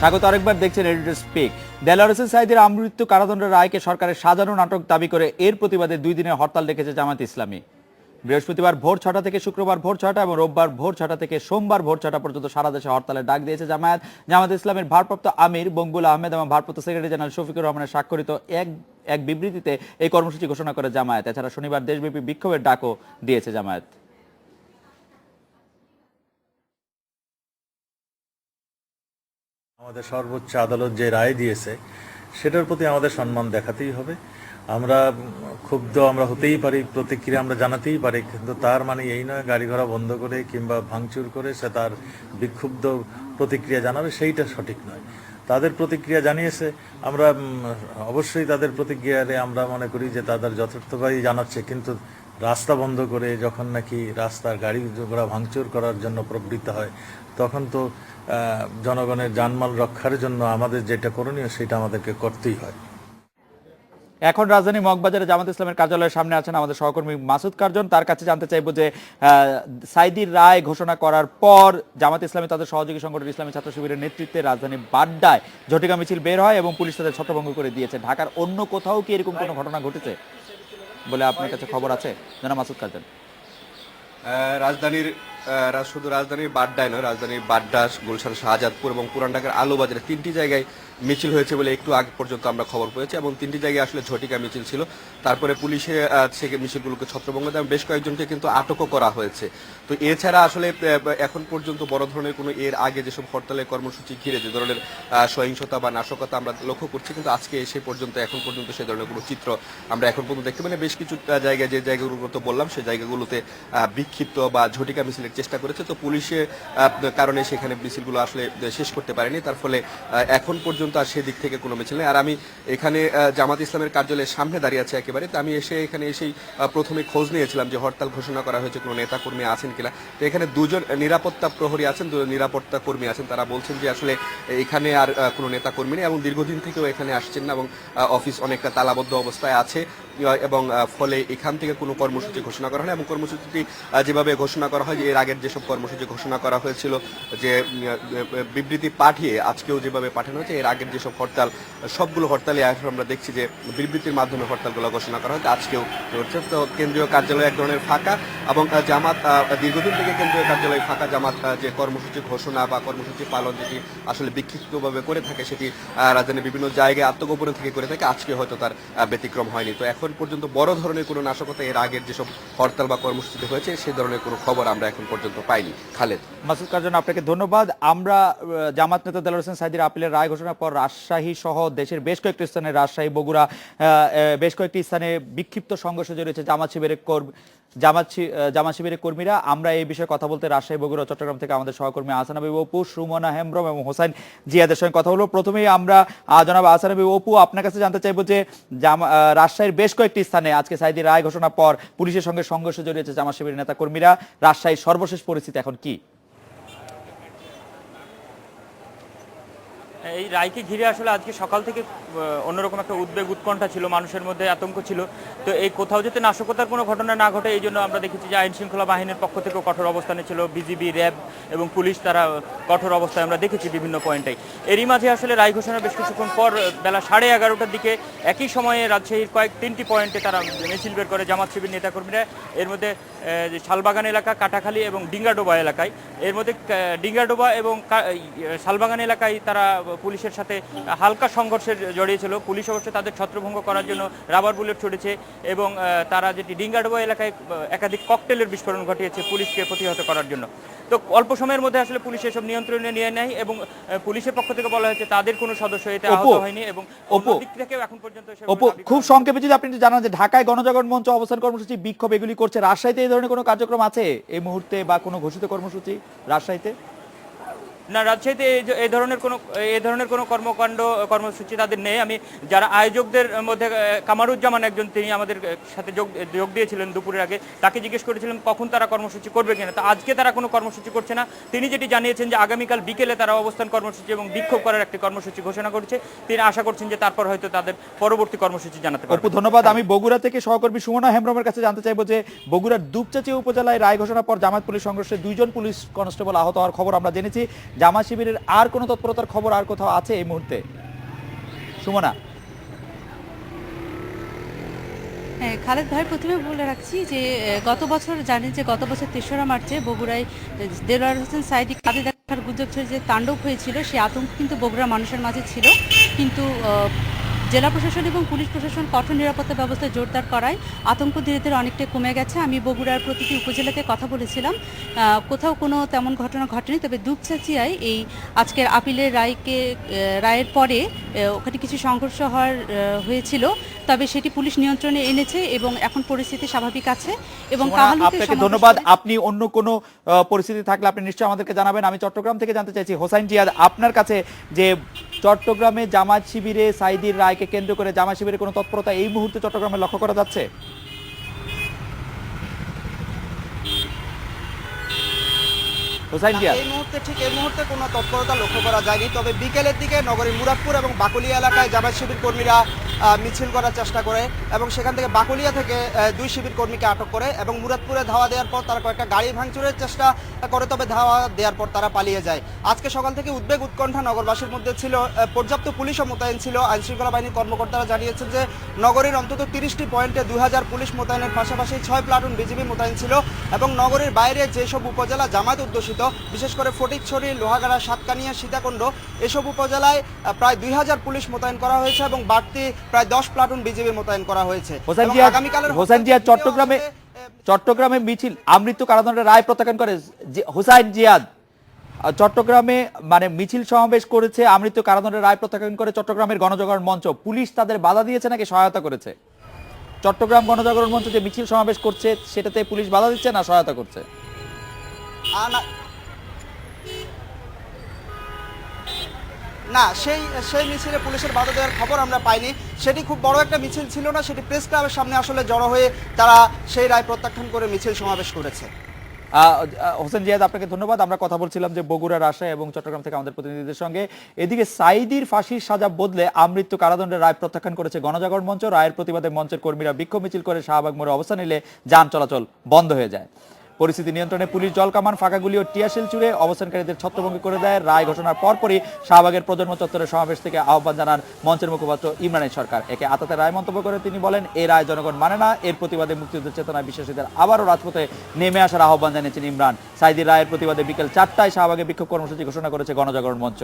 স্বাগত আরেকবার দেখছেন এডিটর স্পিক। দেলোয়ার হোসেন সাঈদীর আমৃত্যু কারাদণ্ডের রায়কে সরকারের সাজানো নাটক দাবি করে এর প্রতিবাদে 2 দিনের হরতাল ডেকেছে জামায়াত ইসলামী। বৃহস্পতিবার ভোর 6টা থেকে শুক্রবার ভোর 6টা এবং রোববার ভোর 6টা থেকে সোমবার ভোর 6টা পর্যন্ত সারা দেশে হরতালের ডাক দিয়েছে জামায়াত ইসলামের ভারপ্রাপ্ত আমির বঙ্গুল আহমেদ এবং ভারপ্রাপ্ত সেক্রেটারি জেনারেল শফিকুর রহমানের স্বাক্ষরিত এক বিবৃতিতে এই কর্মসূচি ঘোষণা করে জামায়াত। এছাড়া শনিবার দেশব্যাপী বিক্ষোভের ডাকও দিয়েছে জামায়াত। আমাদের সর্বোচ্চ আদালত যে রায় দিয়েছে সেটার প্রতি আমাদের সম্মান দেখাতেই হবে। আমরা ক্ষুব্ধ আমরা হতেই পারি, প্রতিক্রিয়া আমরা জানাতেই পারি, কিন্তু তার মানে এই নয় গাড়ি ঘোড়া বন্ধ করে কিংবা ভাঙচুর করে সে তার বিক্ষুব্ধ প্রতিক্রিয়া জানাবে, সেইটা সঠিক নয়। তাদের প্রতিক্রিয়া জানিয়েছে, আমরা অবশ্যই তাদের প্রতিক্রিয়ারে আমরা মনে করি যে তাদের যথার্থভাবেই জানাচ্ছে, কিন্তু রাস্তা বন্ধ করে যখন নাকি রাস্তার গাড়ি ঘোড়া ভাঙচুর করার জন্য প্রবৃত্ত হয়, তখন তো জনগণের জানমাল রক্ষার জন্য আমাদের যেটা করণীয় সেটা আমাদেরকে করতেই হয়। এখন রাজধানী মগবাজারে জামাত ইসলামের কার্যালয়ের সামনে আছেন আমাদের সহকর্মী মাসুদ কার্জন। তার কাছে জানতে চাইবো যে সাঈদীর রায় ঘোষণা করার পর জামাত ইসলামী তাদের সহযোগী সংগঠন ইসলামী ছাত্র শিবিরের নেতৃত্বে রাজধানী বাড্ডায় ঝটিকা মিছিল বের হয় এবং পুলিশ তাদের ছত্রভঙ্গ করে দিয়েছে। ঢাকার অন্য কোথাও কি এরকম কোনো ঘটনা ঘটেছে বলে আপনার কাছে খবর আছে জানা মাসুদ কার্জন? শুধু রাজধানীর বাড্ডায় নয়, রাজধানীর বাড্ডা, গুলশান, শাহজাদপুর এবং পুরান ঢাকার আলুবাজারে 3টি জায়গায় মিছিল হয়েছে বলে একটু আগে পর্যন্ত আমরা খবর পেয়েছি এবং 3টি জায়গায় আসলে ঝটিকা মিছিল ছিল। তারপরে পুলিশে থেকে মিছিলগুলোকে ছত্রভঙ্গ দেয়, বেশ কয়েকজনকে কিন্তু আটকও করা হয়েছে। তো এছাড়া আসলে এখন পর্যন্ত বড় ধরনের কোনো এর আগে যেসব হরতালের কর্মসূচি ঘিরে যে ধরনের সহিংসতা বা নাশকতা আমরা লক্ষ্য করছি, কিন্তু আজকে এসে পর্যন্ত এখন পর্যন্ত সে ধরনের কোনো চিত্র আমরা এখন পর্যন্ত দেখতে পাই না। বেশ কিছু জায়গায় যে জায়গাগুলো তো বললাম সেই জায়গাগুলোতে বিক্ষিপ্ত বা ঝটিকা মিছিলের চেষ্টা করেছে, তো পুলিশের কারণে সেখানে মিছিলগুলো আসলে শেষ করতে পারেনি। তার ফলে এখন পর্যন্ত আর সেদিক থেকে কোনো মিছিল নেই। আর আমি এখানে জামাত ইসলামের কার্যালয়ের সামনে দাঁড়িয়ে আছি একেবারে। তো আমি এখানে এসেই প্রথমে খোঁজ নিয়েছিলাম যে হরতাল ঘোষণা করা হয়েছে, কোনো নেতা কর্মী আছেন কিনা। তো এখানে 2জন নিরাপত্তা প্রহরী আছেন, 2 নিরাপত্তা কর্মী আছেন। তারা বলছেন যে আসলে এখানে আর কোনো নেতা কর্মী নেই এবং দীর্ঘদিন থেকেও এখানে আসছেন না এবং অফিস অনেকটা তালাবদ্ধ অবস্থায় আছে এবং ফলে এখান থেকে কোনো কর্মসূচি ঘোষণা করা হয় না। এবং কর্মসূচিটি যেভাবে ঘোষণা করা হয়, যে এর আগের যেসব কর্মসূচি ঘোষণা করা হয়েছিল যে বিবৃতি পাঠিয়ে আজকেও যেভাবে পাঠানো হয়েছে, এর আগের যেসব হরতাল সবগুলো হরতালে আমরা দেখছি যে বিবৃতির মাধ্যমে হরতালগুলো ঘোষণা করা হয়েছে, আজকেও হচ্ছে। তো কেন্দ্রীয় কার্যালয় এক ধরনের ফাঁকা এবং জামাত দীর্ঘদিন থেকে কেন্দ্রীয় কার্যালয় ফাঁকা। জামাত যে কর্মসূচি ঘোষণা বা কর্মসূচি পালন যেটি আসলে বিক্ষিপ্তভাবে করে থাকে, সেটি রাজধানীর বিভিন্ন জায়গায় আত্মগোপনে থেকে করে থাকে, আজকে হয়তো তার ব্যতিক্রম হয়নি। তো এখন পর্যন্ত বড় ধরনের কোনো নাশকতা এর আগের যেসব হরতাল বা কর্মসূচিতে হয়েছে সেই ধরনের কোনো খবর আমরা এখন পর্যন্ত পাইনি। খালেদ। মাসুদ কার্জন, আপনাকে ধন্যবাদ। আমরা জামাত নেতা দেলোয়ার হোসেন সাঈদীর আপিলের রায় ঘোষণার পর রাজশাহী সহ দেশের বেশ কয়েকটি স্থানে, রাজশাহী, বগুড়া, বেশ কয়েকটি স্থানে বিক্ষিপ্ত সংঘর্ষে জড়িয়েছে জামাত শিবিরের কর্মীরা। আমরা এই বিষয়ে কথা বলতে রাজশাহী, বগুড়া, চট্টগ্রাম থেকে আমাদের সহকর্মী আহসান হাবিব অপু, সুমনা হেমব্রম এবং হোসাইন জিয়াদের সঙ্গে কথা বলবো। প্রথমেই আমরা জনাব আহসান হাবিব অপু, আপনার কাছে জানতে চাইবো যে রাজশাহীর বেশ কয়েকটি স্থানে আজকে সাঈদীর রায় ঘোষণার পর পুলিশের সঙ্গে সংঘর্ষে জড়িয়েছে জামাত শিবিরের নেতা কর্মীরা। রাজশাহীর সর্বশেষ পরিস্থিতি এখন কি? এই রায়কে ঘিরে আসলে আজকে সকাল থেকে অন্যরকম একটা উদ্বেগ, উৎকণ্ঠা ছিল, মানুষের মধ্যে আতঙ্ক ছিল। তো এই কোথাও যাতে নাশকতার কোনো ঘটনা না ঘটে, এই জন্য আমরা দেখেছি যে আইন শৃঙ্খলা বাহিনীর পক্ষ থেকেও কঠোর অবস্থানে ছিল, বিজিবি, র্যাব এবং পুলিশ, তারা কঠোর অবস্থায় আমরা দেখেছি বিভিন্ন পয়েন্টেই। এরই মাঝে আসলে রায় ঘোষণার বেশ কিছুক্ষণ পর বেলা 11:30টার দিকে একই সময়ে রাজশাহীর 3টি পয়েন্টে তারা মিছিল বের করে জামাত শিবির নেতাকর্মীরা। এর মধ্যে শালবাগান এলাকা, কাটাখালী এবং ডিঙ্গাডোবা এলাকায়, এর মধ্যে ডিঙ্গাডোবা এবং শালবাগান এলাকায় তারা পুলিশের সাথে হালকা সংঘর্ষে জড়িয়েছিল। পুলিশ অবশ্য তাদের ছত্রভঙ্গ করার জন্য রাবার বুলেট ছুড়েছে এবং তারা যেটি ডিঙ্গাডোবা এলাকায় একাধিক ককটেলের বিস্ফোরণ ঘটিয়েছে পুলিশকে প্রতিহত করার জন্য। তো অল্প সময়ের মধ্যে আসলে পুলিশ এসব নিয়ন্ত্রণে নিয়ে নেয় এবং পুলিশের পক্ষ থেকে বলা হয়েছে তাদের কোনো সদস্য এতে আহত হয়নি এবং দিক থেকেও এখন পর্যন্ত। খুব সংক্ষেপে যদি আপনি জানান যে ঢাকায় গণজাগরণ মঞ্চ অবস্থান কর্মসূচি, বিক্ষোভ এগুলি করছে, রাজশাহীতে এই ধরনের কোনো কার্যক্রম আছে এই মুহূর্তে বা কোনো ঘোষিত কর্মসূচি রাজশাহীতে? না, রাজশাহীতে এই ধরনের কোনো কর্মসূচি তাদের নেই। আমি যারা আয়োজকদের মধ্যে কামারুজ্জামান একজন, তিনি আমাদের সাথে যোগ দিয়েছিলেন দুপুরের আগে, তাকে জিজ্ঞেস করেছিলেন কখন তারা কর্মসূচি করবে কিনা। তো আজকে তারা কোনো কর্মসূচি করছে না। তিনি যেটি জানিয়েছেন যে আগামীকাল বিকেলে তারা অবস্থান কর্মসূচি এবং বিক্ষোভ করার একটি কর্মসূচি ঘোষণা করছে। তিনি আশা করছেন যে তারপর হয়তো তাদের পরবর্তী কর্মসূচি জানাতে পারবে। ধন্যবাদ। আমি বগুড়া থেকে সহকর্মী সুমনা হেমব্রমের কাছে জানতে চাইবো যে বগুড়ার দুপচাঁচিয়া উপজেলায় রায় ঘোষণার পর জামাত পুলিশ সংঘর্ষে 2জন পুলিশ কনস্টেবল আহত হওয়ার খবর আমরা জেনেছি। জামাত শিবিরের আর কোনো তৎপরতার খবর আর কোথাও আছে এই মুহূর্তে? সুমনা। হ্যাঁ, খালেদ ভাই, প্রথমে বলে রাখছি যে গত বছর জানেন যে গত বছর ৩রা মার্চে বগুড়ায় দেলোয়ার হোসেন সাঈদী কাঁধে দেখার গুজব ছিল যে তাণ্ডব হয়েছিল, সেই আতঙ্ক কিন্তু বগুড়ার মানুষের মাঝে ছিল। কিন্তু জেলা প্রশাসন এবং পুলিশ প্রশাসন কঠোর নিরাপত্তা ব্যবস্থা জোরদার করায় আতঙ্ক ধীরে ধীরে অনেকটাই কমে গেছে। আমি বগুড়ার প্রতিটি উপজেলাতে কথা বলেছিলাম, কোথাও কোনো তেমন ঘটনা ঘটেনি। তবে দুপচাচিয়ায় এই আজকের আপিলের রায়ের পরে ওখানে কিছু সংঘর্ষ হয়েছিল, তবে সেটি পুলিশ নিয়ন্ত্রণে এনেছে এবং এখন পরিস্থিতি স্বাভাবিক আছে। এবং আপনাকে ধন্যবাদ। আপনি অন্য কোনো পরিস্থিতি থাকলে আপনি নিশ্চয়ই আমাদেরকে জানাবেন। আমি চট্টগ্রাম থেকে জানতে চাইছি হোসাইন জিয়াদ, আপনার কাছে যে চট্টগ্রামে জামাত শিবিরে সাঈদীর রায়কে কেন্দ্র করে জামাত শিবিরের কোনো তৎপরতা এই মুহূর্তে চট্টগ্রামে লক্ষ্য করা যাচ্ছে? এই মুহূর্তে কোনো তৎপরতা লক্ষ্য করা যায়নি। তবে বিকেলের দিকে নগরীর মুরাদপুর এবং বাকুলিয়া এলাকায় জামায়াত শিবির কর্মীরা মিছিল করার চেষ্টা করে এবং সেখান থেকে বাকুলিয়া থেকে 2 শিবির কর্মীকে আটক করে এবং মুরাদপুরে ধাওয়া দেওয়ার পর তারা কয়েকটা গাড়ি ভাঙচুরের চেষ্টা করে, তবে ধাওয়া দেওয়ার পর তারা পালিয়ে যায়। আজকে সকাল থেকে উদ্বেগ উৎকণ্ঠা নগরবাসীর মধ্যে ছিল। পর্যাপ্ত পুলিশও মোতায়েন ছিল। আইনশৃঙ্খলা বাহিনীর কর্মকর্তারা জানিয়েছেন যে নগরীর অন্তত 30টি পয়েন্টে 2000 পুলিশ মোতায়েনের পাশাপাশি 6 প্লাটুন বিজিবি মোতায়েন ছিল এবং নগরীর বাইরে যেসব উপজেলা জামায়াত অধ্যুষিত, বিশেষ করে ফটিকছড়ি, লোহাগাড়া, সাতকানিয়া, সীতাকুণ্ড, এসব উপজেলায় প্রায় 2000 পুলিশ মোতায়েন করা হয়েছে এবং বাড়তি প্রায় 10 প্লাটুন বিজিবি মোতায়েন করা হয়েছে। হোসেন জিয়াদ, চট্টগ্রামে মিছিল আমৃত্যু কারাদণ্ডের রায় প্রত্যাখ্যান করে হোসাইন জিয়াদ চট্টগ্রামে মানে মিছিল সমাবেশ করেছে, আমৃত্যু কারাদণ্ডের রায় প্রত্যাখ্যান করে চট্টগ্রামের গণজাগরণ মঞ্চ। পুলিশ তাদের বাধা দিয়েছে নাকি সহায়তা করেছে? চট্টগ্রাম গণজাগরণ মঞ্চ যে মিছিল সমাবেশ করছে সেটাতে পুলিশ বাধা দিচ্ছে না সহায়তা করছে? না, সেই মিছিলে পুলিশের বাধা দেওয়ার খবর আমরা পাইনি। সেটি খুব বড় একটা মিছিল ছিল না, সেটি প্রেস ক্লাবের সামনে আসলে জড়ো হয়ে তারা সেই রায় প্রত্যাখ্যান করে মিছিল সমাবেশ করেছে। হোসেন জিয়াদ, আপনাকে ধন্যবাদ। আমরা কথা বলছিলাম যে বগুড়া, রাজশাহী এবং চট্টগ্রাম থেকে আমাদের প্রতিনিধিদের সঙ্গে। এদিকে সাঈদীর ফাঁসির সাজা বদলে আমৃত্যু কারাদণ্ডের রায় প্রত্যাখ্যান করেছে গণজাগরণ মঞ্চ। রায়ের প্রতিবাদে মঞ্চের কর্মীরা বিক্ষোভ মিছিল করে শাহবাগ মোড়ে অবস্থান নিলে যান চলাচল বন্ধ হয়ে যায়। পরিস্থিতি নিয়ন্ত্রণে পুলিশ জলকামান, ফাঁকাগুলি ও টিয়ারশেল ছুড়ে অবস্থানকারীদের ছত্রভঙ্গ করে দেয়। রায় ঘোষণার পরপরই শাহবাগের প্রজন্ম চত্বরের সমাবেশ থেকে আহ্বান জানান মঞ্চের মুখপাত্র ইমরানের সরকার। একে আতাতের রায় মন্তব্য করে তিনি বলেন, এই রায় জনগণ মানে না। এর প্রতিবাদে মুক্তিযুদ্ধের চেতনায় বিশ্বাসীদের আবারও রাজপথে নেমে আসার আহ্বান জানিয়েছেন ইমরান। সাঈদীর রায়ের প্রতিবাদে বিকেল 4টায় শাহবাগে বিক্ষোভ কর্মসূচি ঘোষণা করেছে গণজাগরণ মঞ্চ।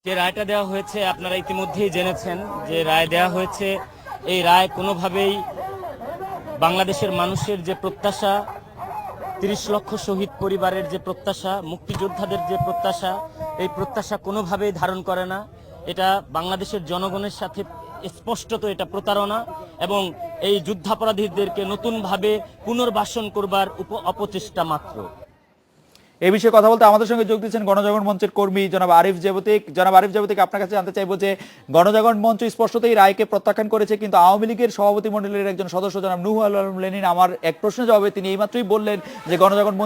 যে রায়টা দেওয়া হয়েছে আপনারা ইতিমধ্যেই জেনেছেন যে রায় দেওয়া হয়েছে। এই রায় কোনোভাবেই বাংলাদেশের মানুষের যে প্রত্যাশা, 30 লক্ষ শহীদ পরিবারের যে প্রত্যাশা, মুক্তিযোদ্ধাদের যে প্রত্যাশা, এই প্রত্যাশা কোনোভাবেই ধারণ করে না। এটা বাংলাদেশের জনগণের সাথে স্পষ্টত এটা প্রতারণা এবং এই যুদ্ধাপরাধীদেরকে নতুনভাবে পুনর্বাসন করবার অপচেষ্টা মাত্র। এই বিষয়ে কথা বলতে আমাদের সঙ্গে যোগ দিচ্ছেন গণজাগরণ মঞ্চের কর্মী জনাব আরিফ জাবতিক। জনাব আরিফ জাবতিক, আপনার কাছে জানতে চাইবো যে গণজাগরণ মঞ্চ স্পষ্টতই রায়কে প্রত্যাখ্যান করেছে, কিন্তু আওয়ামী লীগের সভাপতি মণ্ডলীর একজন সদস্য জনাব নূহুল আলম লেনিন আমার এক প্রশ্নের জবাবে তিনি এইমাত্রই বললেন যে গণজাগরণ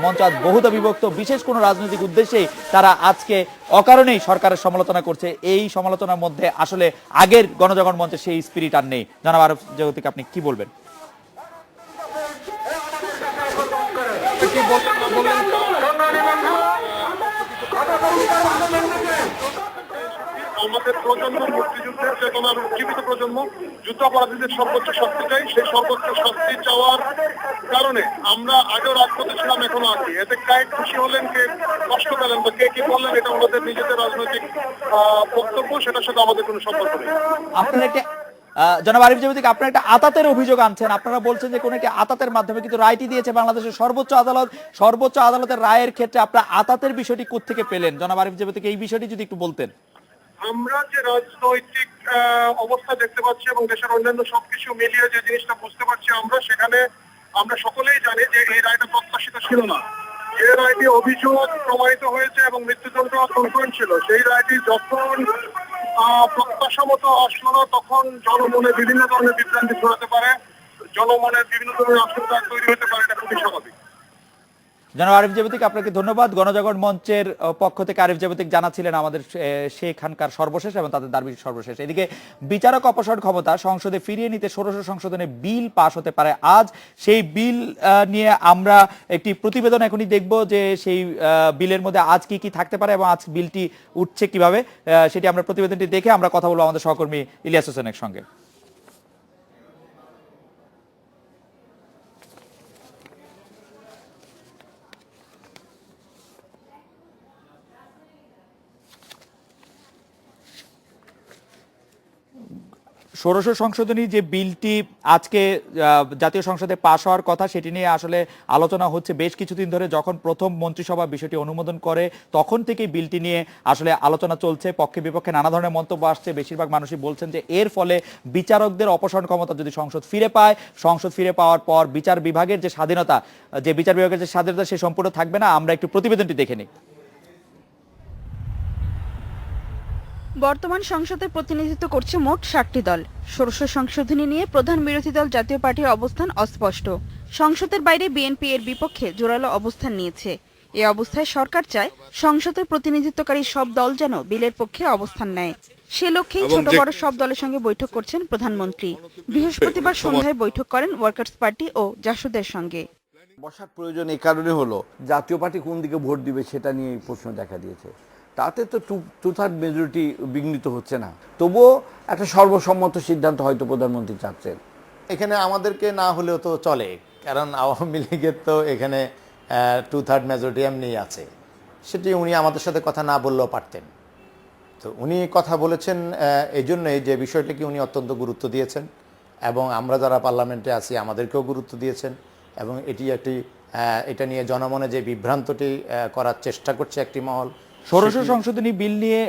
মঞ্চ আজ বহুদা বিভক্ত, বিশেষ কোনো রাজনৈতিক উদ্দেশ্যেই তারা আজকে অকারণেই সরকারের সমালোচনা করছে। এই সমালোচনার মধ্যে আসলে আগের গণজাগরণ মঞ্চের সেই স্পিরিট আর নেই। জনাব আরিফ জাবতিক, আপনি কি বলবেন? আমাদের প্রজন্ম মুক্তিযুদ্ধের চেতনার উজ্জীবিত প্রজন্ম, যুদ্ধাপরাধীদের সর্বোচ্চ শাস্তি চাই। সেই সর্বোচ্চ শাস্তি চাওয়ার কারণে আমরা আগেও রাজপথে ছিলাম, এখনো আছি। এতে কে খুশি হলেন, কে কষ্ট পেলেন বা কে কি বললেন, এটা ওনাদের নিজেদের রাজনৈতিক বক্তব্য, সেটার সাথে আমাদের কোনো সম্পর্ক নেই। আপনার একটা জনাব আরিফ জাবতিক, আপনারা একটা আতাতের অভিযোগ আনছেন। আপনারা বলছেন যে কোন একটি আতাতের মাধ্যমে, কিন্তু রায়টি দিয়েছে বাংলাদেশের সর্বোচ্চ আদালত। সর্বোচ্চ আদালতের রায়ের ক্ষেত্রে আপনারা আতাতের বিষয়টি কোত্থেকে পেলেন? জনাব আরিফ জাবতিক, এই বিষয়টি যদি একটু বলতেন। আমরা যে রাজনৈতিক অবস্থা দেখতে পাচ্ছি এবং দেশের অন্যান্য সবকিছু মিলিয়ে যে জিনিসটা বুঝতে পারছি সেখানে আমরা সকলেই জানি যে এই রায়টা প্রত্যাশিত ছিল না। যে রায়টি অভিযোগ প্রমাণিত হয়েছে এবং মৃত্যুদণ্ড কনফার্ম ছিল, সেই রায়টি যখন প্রত্যাশা মতো আসলো না, তখন জনমনে বিভিন্ন ধরনের বিভ্রান্তি ছড়াতে পারে, জনমনে বিভিন্ন ধরনের আশঙ্কা তৈরি হতে পারে। এটা খুবই স্বাভাবিক। জনাব আরিফ জাবেতিক, আপনাকে ধন্যবাদ। গণজাগরণ মঞ্চের পক্ষ থেকে আরিফ জাবেতিক জানাচ্ছিলেন আমাদের সেখানকার সর্বশেষ এবং তাদের দাবির সর্বশেষ। এদিকে বিচারক অপসারণ ক্ষমতা সংসদে ফিরিয়ে নিতে ১৬শ সংশোধনে বিল পাশ হতে পারে আজ। সেই বিল নিয়ে আমরা একটি প্রতিবেদন এখনই দেখব যে সেই বিলের মধ্যে আজ কি কি থাকতে পারে এবং আজ বিলটি উঠছে কিভাবে, সেটি আমরা প্রতিবেদনটি দেখে আমরা কথা বলবো আমাদের সহকর্মী ইলিয়াস হোসেনের সঙ্গে। ষোড়শ সংশোধনী যে বিলটি আজকে জাতীয় সংসদে পাশ হওয়ার কথা, সেটি নিয়ে আসলে আলোচনা হচ্ছে বেশ কিছুদিন ধরে। যখন প্রথম মন্ত্রিসভা বিষয়টি অনুমোদন করে তখন থেকেই বিলটি নিয়ে আসলে আলোচনা চলছে, পক্ষে বিপক্ষে নানা ধরনের মন্তব্য আসছে। বেশিরভাগ মানুষই বলছেন যে এর ফলে বিচারকদের অপসারণ ক্ষমতা যদি সংসদ ফিরে পায়, সংসদ ফিরে পাওয়ার পর বিচার বিভাগের যে স্বাধীনতা, সে সম্পূর্ণ থাকবে না। আমরা একটু প্রতিবেদনটি দেখে নিই। বর্তমান সংসদে প্রতিনিধিত্ব করছে মোট ৬০টি দল। ষোড়শ সংশোধনী নিয়ে প্রধান বিরোধী দল জাতীয় পার্টির অবস্থান অস্পষ্ট। সংসদের বাইরে বিএনপি এর বিপক্ষে জোরালো অবস্থান নিয়েছে। এ অবস্থায় সরকার চায় সংসদে প্রতিনিধিত্বকারী সব দল যেন বিলের পক্ষে অবস্থান নেয়। সে লক্ষ্যেই ছোট বড় সব দলের সঙ্গে বৈঠক করছেন প্রধানমন্ত্রী। বৃহস্পতিবার সন্ধ্যায় বৈঠক করেন ওয়ার্কার্স পার্টি ও জাসদের সঙ্গে। বসার প্রয়োজন এই কারণে হলো, জাতীয় পার্টি কোন দিকে ভোট দিবে সেটা নিয়ে প্রশ্ন দেখা দিয়েছে। তাতে তো টু থার্ড মেজরিটি বিঘ্নিত হচ্ছে না, তবুও একটা সর্বসম্মত সিদ্ধান্ত হয়তো প্রধানমন্ত্রী চাচ্ছেন। এখানে আমাদেরকে না হলেও তো চলে, কারণ আওয়ামী লীগের তো এখানে 2/3 মেজরিটি এমনি আছে। সেটি উনি আমাদের সাথে কথা না বললেও পারতেন। তো উনি কথা বলেছেন এই জন্যই যে বিষয়টাকে উনি অত্যন্ত গুরুত্ব দিয়েছেন, এবং আমরা যারা পার্লামেন্টে আছি আমাদেরকেও গুরুত্ব দিয়েছেন। এবং এটা নিয়ে জনমনে যে বিভ্রান্তটি করার চেষ্টা করছে একটি মহল। ষোড়শ সংশোধনী বিল নিয়ে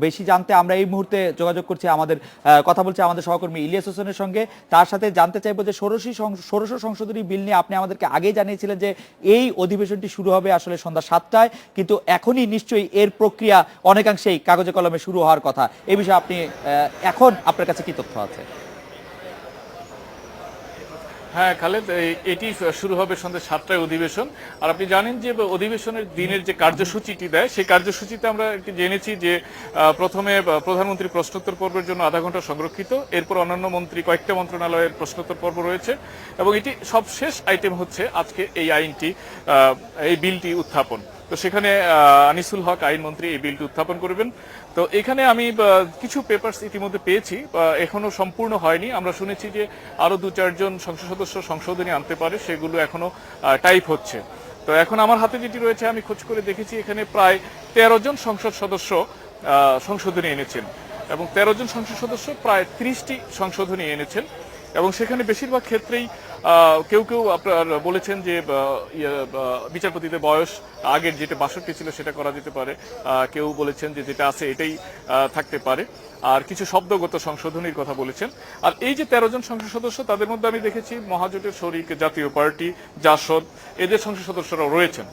বেশি জানতে আমরা এই মুহূর্তে যোগাযোগ করছি, কথা বলছি আমাদের সহকর্মী ইলিয়াস হোসেনের সঙ্গে। তার সাথে জানতে চাইবো যে ষোড়শ সংশোধনী বিল নিয়ে আপনি আমাদেরকে আগেই জানিয়েছিলেন যে এই অধিবেশনটি শুরু হবে আসলে সন্ধ্যা ৭টায়, কিন্তু এখনই নিশ্চয়ই এর প্রক্রিয়া অনেকাংশেই কাগজে কলমে শুরু হওয়ার কথা। এই বিষয়ে আপনি এখন আপনার কাছে কি তথ্য আছে? হ্যাঁ খালেদ, এটি শুরু হবে সন্ধ্যা ৭টায় অধিবেশন। আর আপনি জানেন যে অধিবেশনের দিনের যে কার্যসূচিটি দেয়, সেই কার্যসূচিতে আমরা জেনেছি যে প্রথমে প্রধানমন্ত্রী প্রশ্নোত্তর পর্বের জন্য আধা ঘন্টা সংরক্ষিত, এরপর অন্যান্য মন্ত্রী কয়েকটা মন্ত্রণালয়ের প্রশ্নোত্তর পর্ব রয়েছে, এবং এটি সবশেষ আইটেম হচ্ছে আজকে এই বিলটি উত্থাপন। তো সেখানে আনিসুল হক আইনমন্ত্রী এই বিলটি উত্থাপন করবেন। তো এখানে আমি কিছু পেপারস ইতিমধ্যে পেয়েছি, এখনো সম্পূর্ণ হয়নি। আমরা শুনেছি যে আরো ২-৪ জন সংসদ সদস্য সংশোধনী আনতে পারে, সেগুলো এখনো টাইপ হচ্ছে। তো এখন আমার হাতে যেটি রয়েছে, আমি খোঁজ করে দেখেছি এখানে প্রায় ১৩ জন সংসদ সদস্য সংশোধনী এনেছেন, এবং ১৩ জন সংসদ সদস্য প্রায় ৩০টি সংশোধনী এনেছেন। এবং সেখানে বেশিরভাগ ক্ষেত্রেই কেউ কেউ আপনার বলেছেন যে বিচারপতিদের বয়স আগের যেটা ৬২ ছিল সেটা করা যেতে পারে, কেউ বলেছেন যে যেটা আছে এটাই থাকতে পারে, আর কিছু শব্দগত সংশোধনীর কথা বলেছেন। আর এই যে ১৩ জন সংসদ সদস্য, তাদের মধ্যে আমি দেখেছি মহাজোটের শরিক জাতীয় পার্টি, জাসদ, এদের সংসদ সদস্যরাও রয়েছেন।